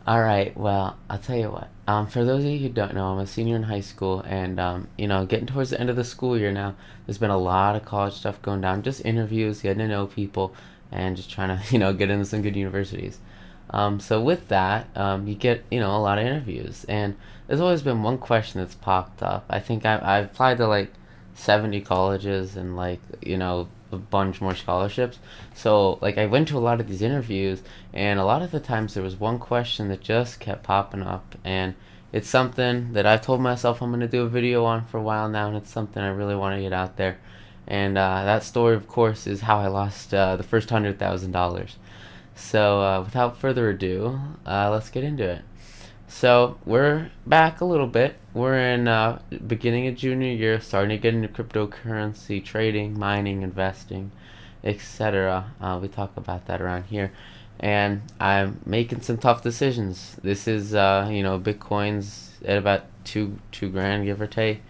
All right, well, I'll tell you what. For those of you who don't know, I'm a senior in high school, and getting towards the end of the school year now. There's been a lot of college stuff going down, just interviews, getting to know people, and just trying to get into some good universities. So with that, you get a lot of interviews, and there's always been one question that's popped up. I think I've applied to like 70 colleges and like a bunch more scholarships. So like I went to a lot of these interviews, and a lot of the times there was one question that just kept popping up, and it's something that I've told myself I'm going to do a video on for a while now, and it's something I really want to get out there. And that story, of course, is how I lost the first $100,000. So without further ado, let's get into it. So we're back a little bit. We're in beginning of junior year, starting to get into cryptocurrency trading, mining, investing, etc. We talk about that around here, and I'm making some tough decisions. This is Bitcoin's at about two grand, give or take,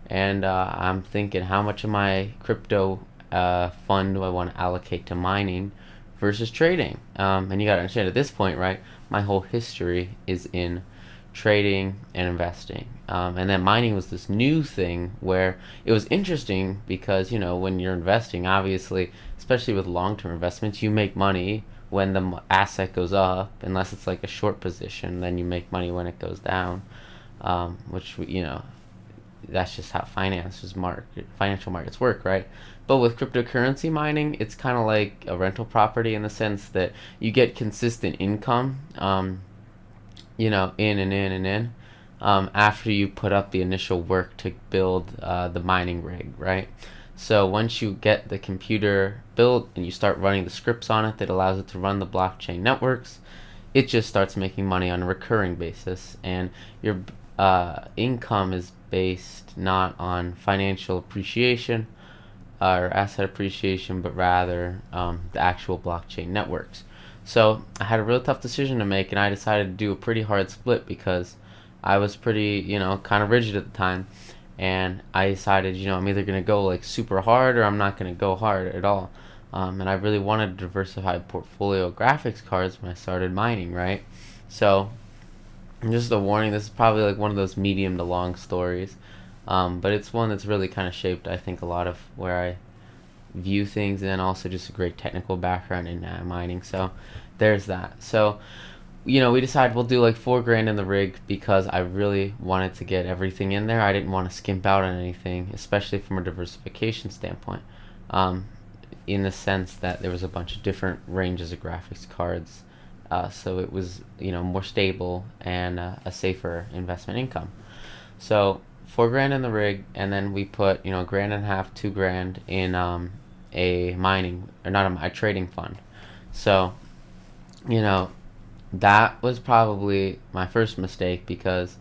and I'm thinking how much of my crypto fund do I want to allocate to mining versus trading. And you got to understand at this point, right? My whole history is in trading and investing. And then mining was this new thing where it was interesting because, when you're investing, obviously, especially with long term investments, you make money when the asset goes up, unless it's like a short position, then you make money when it goes down, which, that's just how financial markets work, right? But with cryptocurrency mining, it's kind of like a rental property in the sense that you get consistent income, in and in and in, after you put up the initial work to build the mining rig, right? So once you get the computer built and you start running the scripts on it that allows it to run the blockchain networks, it just starts making money on a recurring basis, and your income is based not on financial appreciation or asset appreciation, but rather the actual blockchain networks. So I had a real tough decision to make, and I decided to do a pretty hard split because I was pretty, kind of rigid at the time, and I decided, I'm either gonna go like super hard or I'm not gonna go hard at all. And I really wanted a diversified portfolio of graphics cards when I started mining, right? So just a warning, this is probably like one of those medium to long stories, but it's one that's really kind of shaped, I think, a lot of where I view things, and then also just a great technical background in mining. So there's that. So we decided we'll do like 4 grand in the rig because I really wanted to get everything in there. I didn't want to skimp out on anything, especially from a diversification standpoint, in the sense that there was a bunch of different ranges of graphics cards. So it was more stable and a safer investment income. So 4 grand in the rig, and then we put a grand and a half, 2 grand in a mining, or not a trading fund. So that was probably my first mistake because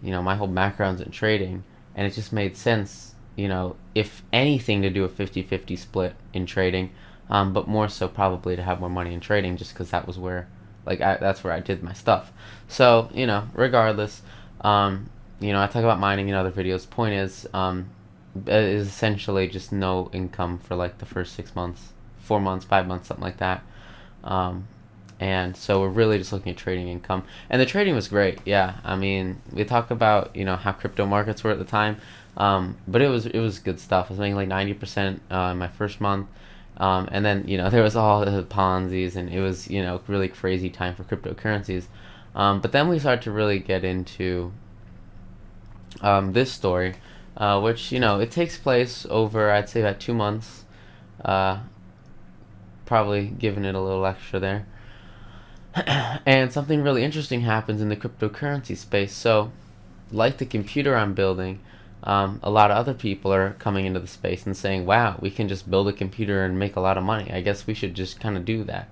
my whole background's in trading, and it just made sense, if anything, to do a 50-50 split in trading, but more so probably to have more money in trading, just because that was where that's where I did my stuff. So regardless, I talk about mining in other videos. Point is essentially just no income for like the first 6 months, 4 months, 5 months, something like that. And so we're really just looking at trading income, and the trading was great. Yeah, I mean, we talk about how crypto markets were at the time, but it was good stuff. I was making like 90% in my first month, and then there was all the Ponzi's, and it was really crazy time for cryptocurrencies. But then we started to really get into this story, which it takes place over, I'd say, about 2 months, uh, probably giving it a little extra there. And something really interesting happens in the cryptocurrency space. So, like the computer I'm building, a lot of other people are coming into the space and saying, "Wow, we can just build a computer and make a lot of money. I guess we should just kind of do that."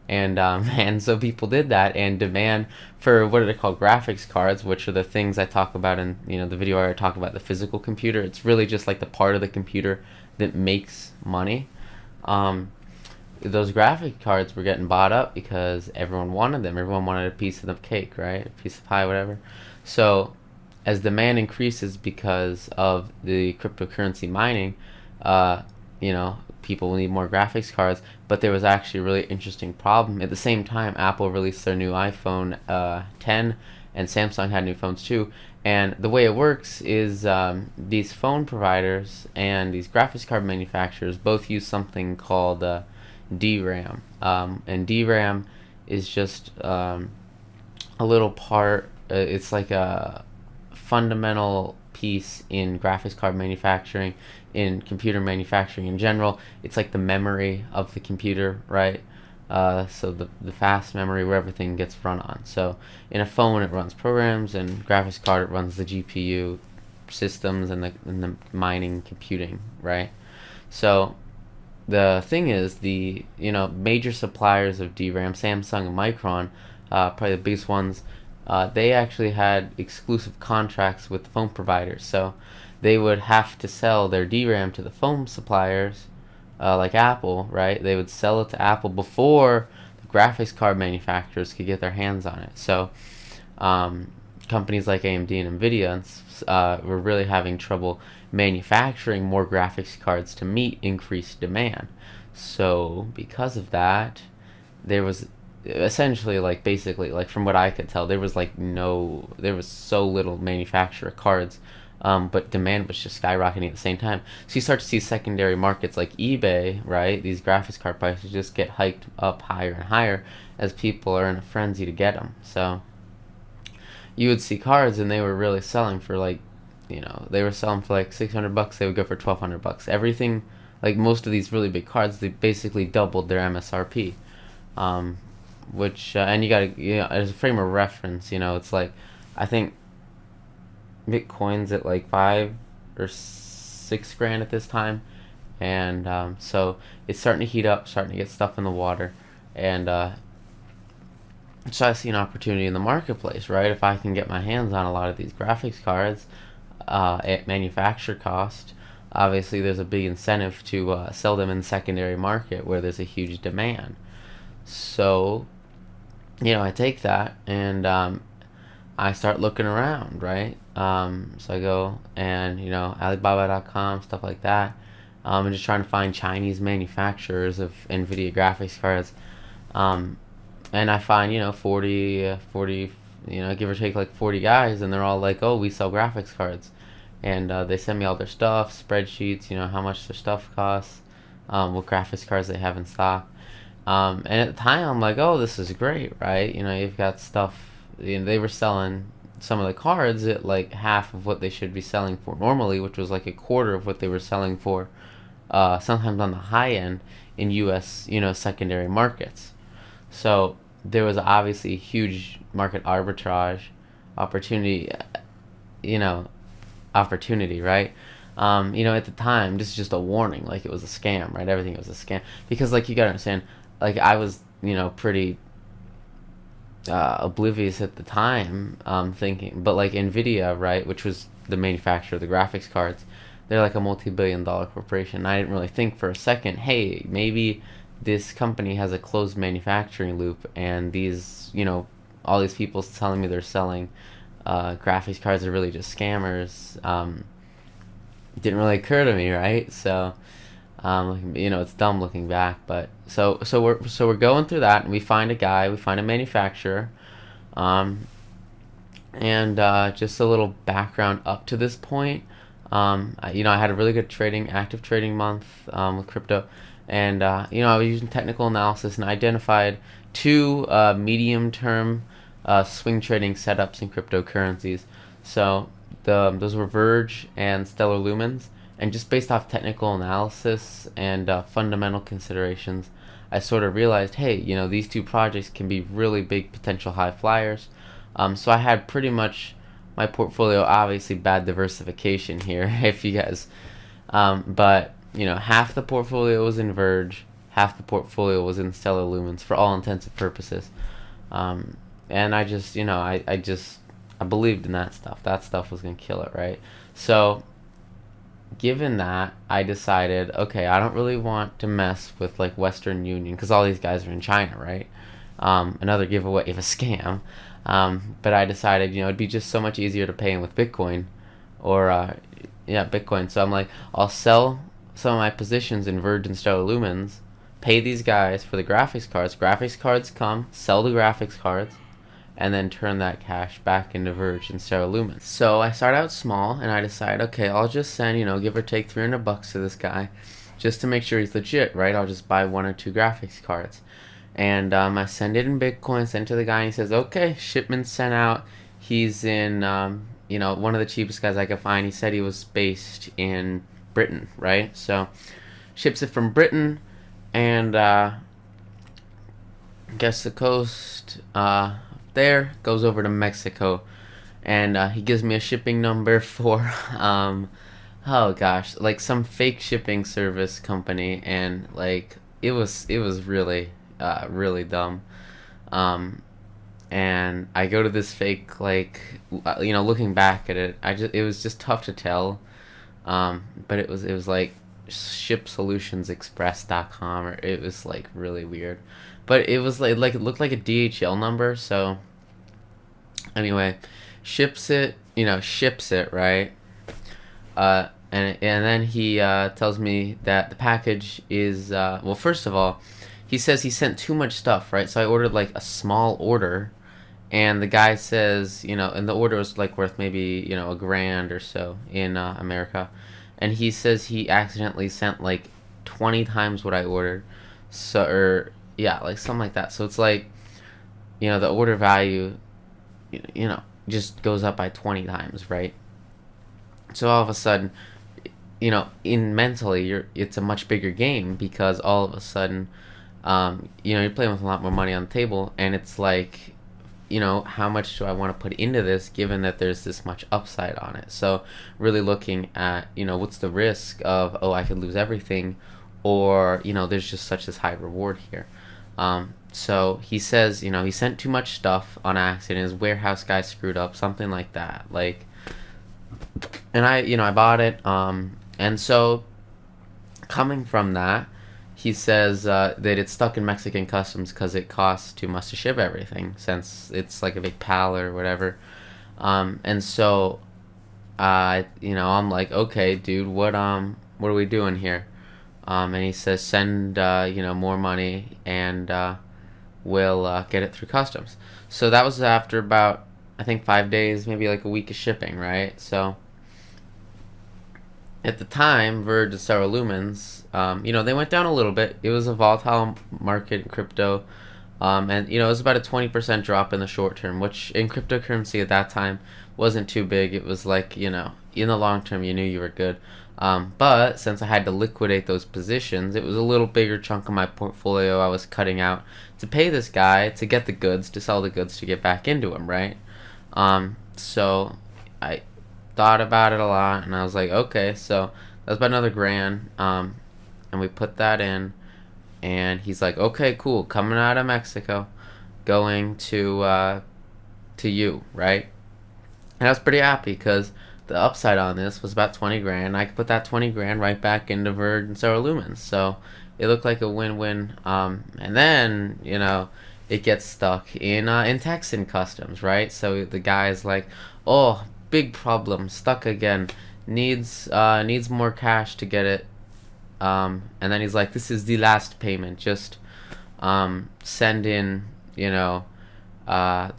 And and so people did that, and demand for what are they called, graphics cards, which are the things I talk about in the video where I talk about the physical computer. It's really just like the part of the computer that makes money. Those graphic cards were getting bought up because everyone wanted them. Everyone wanted a piece of the cake, right? A piece of pie, whatever. So as demand increases because of the cryptocurrency mining, uh, people will need more graphics cards, but there was actually a really interesting problem. At the same time, Apple released their new iPhone 10, and Samsung had new phones too. And the way it works is these phone providers and these graphics card manufacturers both use something called DRAM. And DRAM is just a little part, it's like a fundamental piece in graphics card manufacturing, in computer manufacturing in general. It's like the memory of the computer, right? So the fast memory where everything gets run on. So in a phone it runs programs, and graphics card it runs the GPU systems and the mining computing, right? So the thing is, the major suppliers of DRAM, Samsung and Micron, probably the biggest ones, they actually had exclusive contracts with phone providers. So they would have to sell their DRAM to the phone suppliers, like Apple, right? They would sell it to Apple before the graphics card manufacturers could get their hands on it. So companies like AMD and Nvidia were really having trouble manufacturing more graphics cards to meet increased demand. So because of that, there was essentially, like, basically, like, from what I could tell, there was so little manufacturer cards, but demand was just skyrocketing at the same time. So you start to see secondary markets like eBay, right? These graphics card prices just get hiked up higher and higher as people are in a frenzy to get them. So you would see cards and they were really selling for they were selling for like $600. They would go for $1,200. Everything, like most of these really big cards, they basically doubled their MSRP. Which and you gotta, as a frame of reference, it's like, I think Bitcoin's at like 5 or 6 grand at this time, and so it's starting to heat up, starting to get stuff in the water, and so I see an opportunity in the marketplace, right? If I can get my hands on a lot of these graphics cards at manufacturer cost, obviously there's a big incentive to sell them in the secondary market where there's a huge demand. So I take that and I start looking around, right? So I go and Alibaba.com, stuff like that. I'm just trying to find Chinese manufacturers of NVIDIA graphics cards, and I find 40, give or take, like 40 guys, and they're all like, oh, we sell graphics cards, and they send me all their stuff, spreadsheets, how much their stuff costs, what graphics cards they have in stock. And at the time, I'm like, oh, this is great, right? You've got stuff. They were selling some of the cards at like half of what they should be selling for normally, which was like a quarter of what they were selling for, sometimes on the high end in U.S. secondary markets. So there was obviously a huge market arbitrage opportunity, right? At the time, this is just a warning, like it was a scam, right? Everything was a scam, because like you gotta understand, like I was pretty oblivious at the time, thinking, but like Nvidia, right, which was the manufacturer of the graphics cards, they're like a multi-billion-dollar corporation. I didn't really think for a second, hey, maybe this company has a closed manufacturing loop, and these all these people telling me they're selling graphics cards are really just scammers. It didn't really occur to me, right? So it's dumb looking back, but so we're going through that, and we find a manufacturer, and just a little background up to this point. I had a really good active trading month with crypto, and I was using technical analysis and identified two medium-term swing trading setups in cryptocurrencies. So those were Verge and Stellar Lumens. And just based off technical analysis and fundamental considerations, I sort of realized, hey, these two projects can be really big potential high flyers. So I had pretty much my portfolio, obviously bad diversification here, if you guys, but half the portfolio was in Verge, half the portfolio was in Stellar Lumens for all intents and purposes. And I just, I believed in that stuff. That stuff was gonna kill it, right? So given that, I decided, okay, I don't really want to mess with like Western Union, because all these guys are in China, right? Another giveaway of a scam. But I decided, it'd be just so much easier to pay in with Bitcoin, or Bitcoin. So I'm like, I'll sell some of my positions in Virgin Stellar Lumens, pay these guys for the graphics cards. Graphics cards come, sell the graphics cards, and then turn that cash back into Virgin Stellar Lumens. So I start out small, and I decide, okay, I'll just send, give or take $300 to this guy, just to make sure he's legit, right? I'll just buy 1 or 2 graphics cards. And I send it in Bitcoin, send to the guy, and he says, okay, shipment sent out. He's in, one of the cheapest guys I could find. He said he was based in Britain, right? So ships it from Britain, and guess the coast there goes over to Mexico, and he gives me a shipping number for oh gosh, like some fake shipping service company, and like it was really really dumb. And I go to this fake, like, looking back at it, it was just tough to tell. But it was like shipsolutionsexpress.com, or it was like really weird. But it was like it looked like a DHL number. So anyway, ships it, right? And then he tells me that the package is well, first of all, he says he sent too much stuff, right? So I ordered like a small order, and the guy says, and the order was like worth maybe $1,000 or so in America, and he says he accidentally sent like 20 times what I ordered, so, or yeah, like something like that. So it's like, the order value, just goes up by 20 times, right? So all of a sudden, in mentally, it's a much bigger game, because all of a sudden, you're playing with a lot more money on the table, and it's like, how much do I want to put into this, given that there's this much upside on it? So really looking at, what's the risk of, oh, I could lose everything, or, there's just such this high reward here. So he says, he sent too much stuff on accident, his warehouse guy screwed up, something like that. Like, and I bought it, and so coming from that, he says that it's stuck in Mexican customs because it costs too much to ship everything, since it's like a big pallet or whatever. And so, I'm like, okay, dude, what are we doing here? And he says, send, more money, and we'll get it through customs. So that was after about, I think, 5 days, maybe like a week of shipping, right? So at the time, Virgin Stellar Lumens, they went down a little bit. It was a volatile market in crypto, and it was about a 20% drop in the short term, which in cryptocurrency at that time wasn't too big. It was like, in the long term, you knew you were good. But since I had to liquidate those positions, it was a little bigger chunk of my portfolio I was cutting out to pay this guy to get the goods, to sell the goods, to get back into him, right? So I thought about it a lot, and I was like, okay, so that was about another $1,000, and we put that in, and he's like, okay, cool, coming out of Mexico, going to you, right? And I was pretty happy, because the upside on this was about 20 grand. I could put that 20 grand right back into Virgin Stellar Lumens, so it looked like a win-win. And then it gets stuck in Texan customs, right? So the guy's like, oh, big problem, stuck again, needs more cash to get it. And then he's like, this is the last payment, just send in the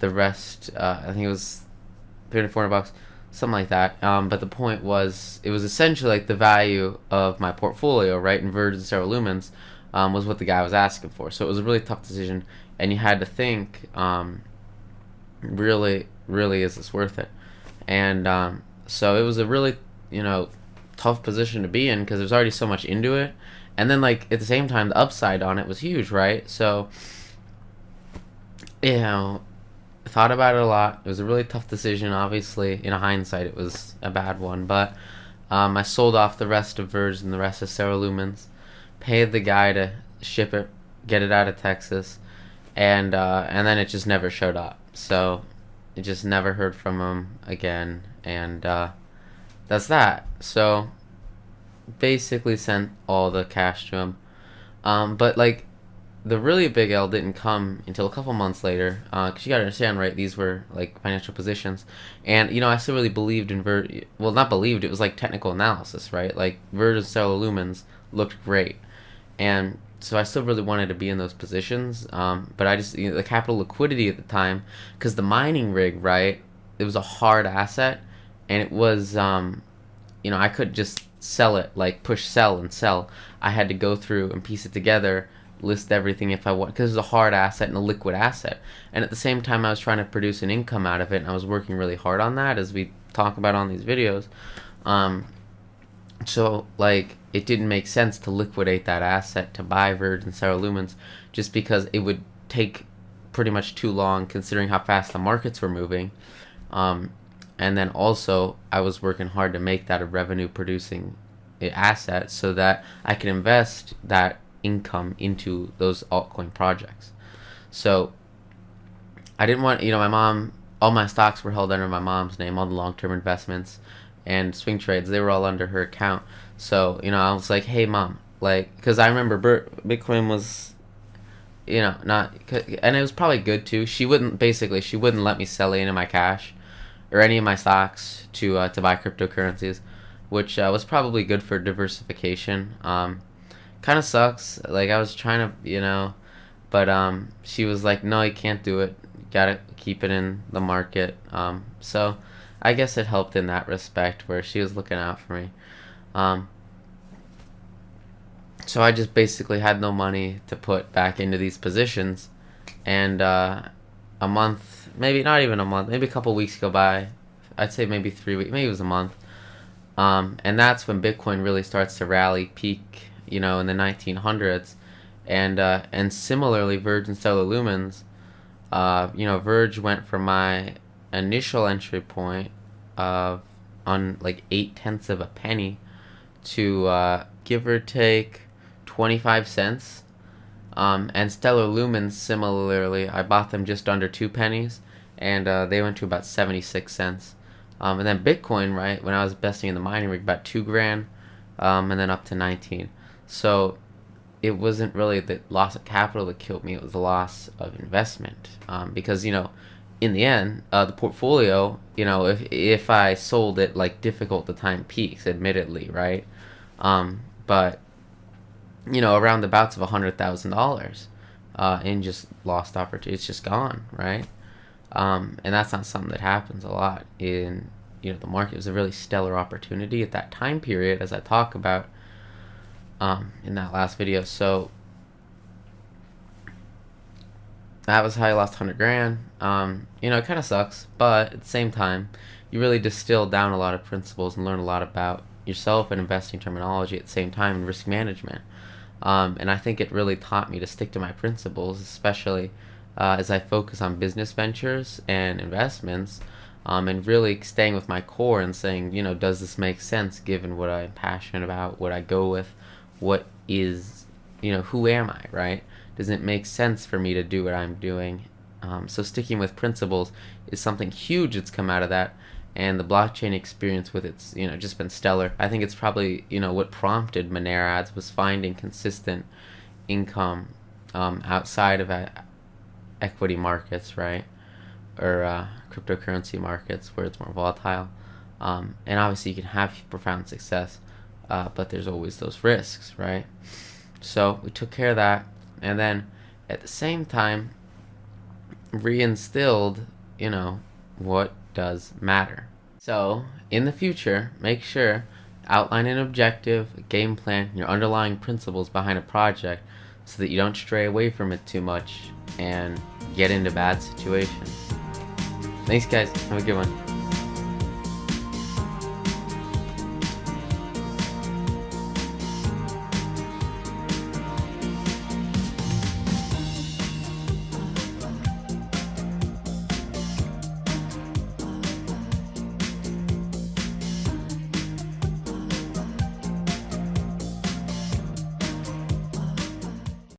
rest. I think it was $300-$400, something like that. But the point was, it was essentially like the value of my portfolio, right, in Virgin Stellar Lumens, was what the guy was asking for. So it was a really tough decision, and you had to think, really, is this worth it? And so it was a really, tough position to be in, because there's already so much into it, and then like at the same time, the upside on it was huge, right? So thought about it a lot. It was a really tough decision. Obviously, in hindsight, it was a bad one, but I sold off the rest of Virgin, the rest of Stellar Lumens, paid the guy to ship it, get it out of Texas, and then it just never showed up. So I just never heard from him again, and that's that. So basically sent all the cash to him, but like the really big L didn't come until a couple months later, because you gotta understand, right? These were like financial positions, and I still really believed in Well, not believed. It was like technical analysis, right? Like Virgin Stellar Lumens looked great, and so I still really wanted to be in those positions. But I just the capital liquidity at the time, because the mining rig, right? It was a hard asset, and it was I could just sell it, like push sell and sell. I had to go through and piece it together, list everything if I want, because it was a hard asset and a liquid asset. And at the same time, I was trying to produce an income out of it, and I was working really hard on that, as we talk about on these videos. So like it didn't make sense to liquidate that asset to buy Virgin Stellar Lumens, just because it would take pretty much too long considering how fast the markets were moving. And then also I was working hard to make that a revenue producing asset so that I could invest that income into those altcoin projects. So I didn't want, my mom, all my stocks were held under my mom's name, all the long-term investments and swing trades, they were all under her account. So, I was like, hey mom, like, because I remember Bitcoin was, not, and it was probably good too. She wouldn't let me sell any of my cash or any of my stocks to buy cryptocurrencies, which was probably good for diversification. Kind of sucks. Like I was trying to, but she was like, no, you can't do it. You gotta keep it in the market. So I guess it helped in that respect, where she was looking out for me. So I just basically had no money to put back into these positions, and a month, maybe not even a month, maybe a couple weeks go by. I'd say maybe 3 weeks, maybe it was a month. And that's when Bitcoin really starts to rally, peak, in the 1900s. And similarly, Virgin Stellar Lumens, Verge went from my initial entry point of on like 0.8 of a penny to give or take 25 cents. And Stellar Lumens, similarly, I bought them just under 2 pennies, and they went to about 76 cents. And then Bitcoin, right, when I was investing in the mining rig, about 2 grand, and then up to 19. So it wasn't really the loss of capital that killed me, it was the loss of investment. Because, in the end, the portfolio, if I sold it like difficult the time peaks, admittedly, right? But around the bouts of $100,000 in just lost opportunity, it's just gone, right? And that's not something that happens a lot in the market. It was a really stellar opportunity at that time period, as I talk about in that last video. So that was how I lost 100 grand. It kind of sucks, but at the same time, you really distill down a lot of principles and learn a lot about yourself and investing terminology at the same time, and risk management. And I think it really taught me to stick to my principles, especially as I focus on business ventures and investments, and really staying with my core and saying, does this make sense given what I'm passionate about, what I go with, what is, who am I, right? Does it make sense for me to do what I'm doing? So sticking with principles is something huge that's come out of that. And the blockchain experience with it's, just been stellar. I think it's probably, what prompted Monero Ads was finding consistent income outside of equity markets, right? Or cryptocurrency markets where it's more volatile. And obviously you can have profound success, but there's always those risks, right? So we took care of that. And then at the same time, reinstilled, what does matter. So in the future, make sure outline an objective, a game plan, your underlying principles behind a project, so that you don't stray away from it too much and get into bad situations. Thanks guys, have a good one.